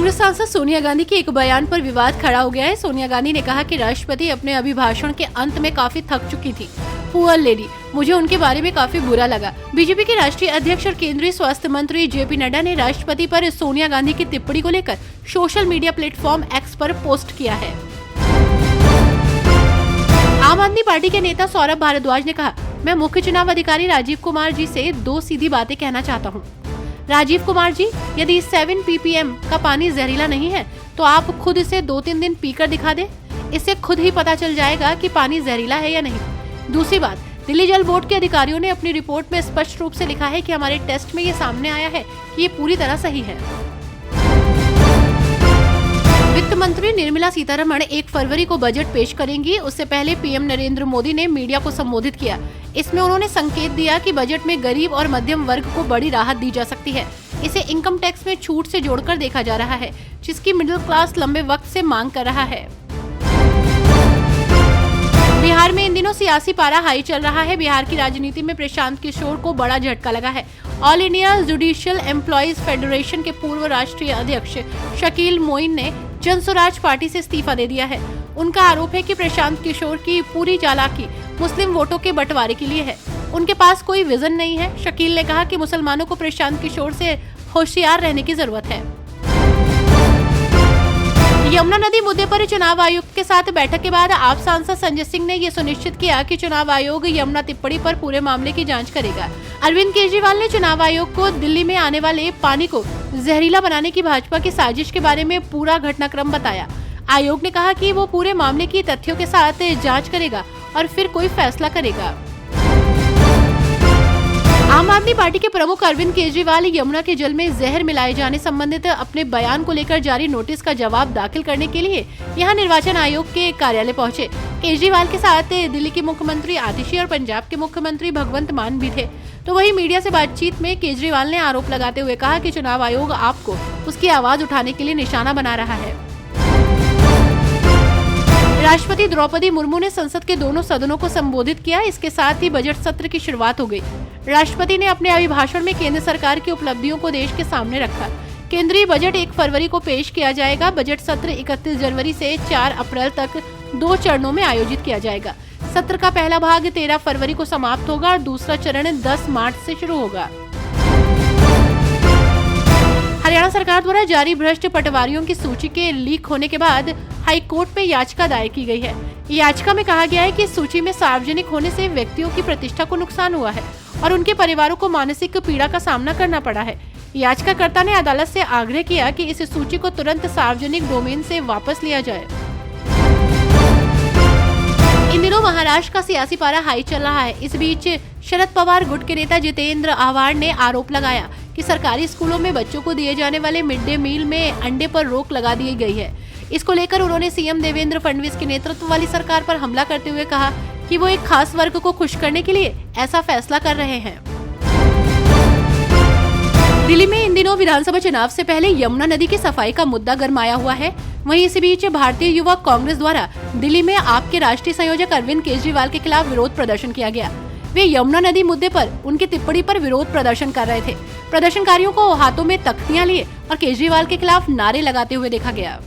कांग्रेस सांसद सोनिया गांधी के एक बयान पर विवाद खड़ा हो गया है। सोनिया गांधी ने कहा कि राष्ट्रपति अपने अभिभाषण के अंत में काफी थक चुकी थी। पुअर लेडी, मुझे उनके बारे में काफी बुरा लगा। बीजेपी के राष्ट्रीय अध्यक्ष और केंद्रीय स्वास्थ्य मंत्री जेपी नड्डा ने राष्ट्रपति पर सोनिया गांधी की टिप्पणी को लेकर सोशल मीडिया प्लेटफॉर्म एक्स पर पोस्ट किया है। आम आदमी पार्टी के नेता सौरभ भारद्वाज ने कहा, मैं मुख्य चुनाव अधिकारी राजीव कुमार जी से 2 सीधी बातें कहना चाहता हूँ। राजीव कुमार जी, यदि 7 ppm का पानी जहरीला नहीं है तो आप खुद इसे 2-3 दिन पीकर दिखा दें। इससे खुद ही पता चल जाएगा कि पानी जहरीला है या नहीं। दूसरी बात, दिल्ली जल बोर्ड के अधिकारियों ने अपनी रिपोर्ट में स्पष्ट रूप से लिखा है कि हमारे टेस्ट में ये सामने आया है कि ये पूरी तरह सही है। वित्त मंत्री निर्मला सीतारमण 1 फरवरी को बजट पेश करेंगी। उससे पहले पीएम नरेंद्र मोदी ने मीडिया को संबोधित किया। इसमें उन्होंने संकेत दिया कि बजट में गरीब और मध्यम वर्ग को बड़ी राहत दी जा सकती है। इसे इनकम टैक्स में छूट से जोड़कर देखा जा रहा है, जिसकी मिडिल क्लास लंबे वक्त से मांग कर रहा है। बिहार में इन दिनों सियासी पारा हाई चल रहा है। बिहार की राजनीति में प्रशांत किशोर को बड़ा झटका लगा है। All India judicial employees federation के पूर्व राष्ट्रीय अध्यक्ष शकील मोइन ने जन स्वराज पार्टी से इस्तीफा दे दिया है। उनका आरोप है कि प्रशांत किशोर की पूरी चालाकी मुस्लिम वोटों के बंटवारे के लिए है। उनके पास कोई विजन नहीं है। शकील ने कहा कि मुसलमानों को प्रशांत किशोर से होशियार रहने की जरूरत है। यमुना नदी मुद्दे पर चुनाव आयुक्त के साथ बैठक के बाद आप सांसद संजय सिंह ने ये सुनिश्चित किया कि चुनाव आयोग यमुना टिप्पणी पर पूरे मामले की जांच करेगा। अरविंद केजरीवाल ने चुनाव आयोग को दिल्ली में आने वाले पानी को जहरीला बनाने की भाजपा की साजिश के बारे में पूरा घटनाक्रम बताया। आयोग ने कहा कि वो पूरे मामले की तथ्यों के साथ जांच करेगा और फिर कोई फैसला करेगा। आम आदमी पार्टी के प्रमुख अरविंद केजरीवाल यमुना के जल में जहर मिलाए जाने संबंधित अपने बयान को लेकर जारी नोटिस का जवाब दाखिल करने के लिए यहां निर्वाचन आयोग के कार्यालय पहुंचे। केजरीवाल के साथ दिल्ली के मुख्यमंत्री आतिशी और पंजाब के मुख्यमंत्री भगवंत मान भी थे। तो वहीं मीडिया से बातचीत में केजरीवाल ने आरोप लगाते हुए कहा कि चुनाव आयोग आपको उसकी आवाज उठाने के लिए निशाना बना रहा है। राष्ट्रपति द्रौपदी मुर्मू ने संसद के दोनों सदनों को संबोधित किया। इसके साथ ही बजट सत्र की शुरुआत हो गई। राष्ट्रपति ने अपने अभिभाषण में केंद्र सरकार की उपलब्धियों को देश के सामने रखा। केंद्रीय बजट 1 फरवरी को पेश किया जाएगा। बजट सत्र 31 जनवरी से 4 अप्रैल तक 2 चरणों में आयोजित किया जाएगा। सत्र का पहला भाग 13 फरवरी को समाप्त होगा और दूसरा चरण 10 मार्च से शुरू होगा। हरियाणा सरकार द्वारा जारी भ्रष्ट पटवारियों की सूची के लीक होने के बाद हाई कोर्ट में याचिका दायर की गई है। याचिका में कहा गया है कि इस सूची में सार्वजनिक होने से व्यक्तियों की प्रतिष्ठा को नुकसान हुआ है और उनके परिवारों को मानसिक पीड़ा का सामना करना पड़ा है। याचिकाकर्ता ने अदालत से आग्रह किया कि इस सूची को तुरंत सार्वजनिक डोमेन से वापस लिया जाए। इन दिनों महाराष्ट्र का सियासी पारा हाई चल रहा है। इस बीच शरद पवार गुट के नेता जितेंद्र आव्हाड ने आरोप लगाया कि सरकारी स्कूलों में बच्चों को दिए जाने वाले मिड डे मील में अंडे पर रोक लगा दी गई है। इसको लेकर उन्होंने सीएम देवेंद्र फडणवीस के नेतृत्व वाली सरकार पर हमला करते हुए कहा कि वो एक खास वर्ग को खुश करने के लिए ऐसा फैसला कर रहे हैं। दिल्ली में इन दिनों विधानसभा चुनाव से पहले यमुना नदी की सफाई का मुद्दा गरमाया हुआ है। वहीं इसी बीच भारतीय युवा कांग्रेस द्वारा दिल्ली में आप के राष्ट्रीय संयोजक अरविंद केजरीवाल के खिलाफ विरोध प्रदर्शन किया गया। वे यमुना नदी मुद्दे पर उनकी टिप्पणी पर विरोध प्रदर्शन कर रहे थे। प्रदर्शनकारियों को हाथों में तख्तियां लिए और केजरीवाल के खिलाफ नारे लगाते हुए देखा गया।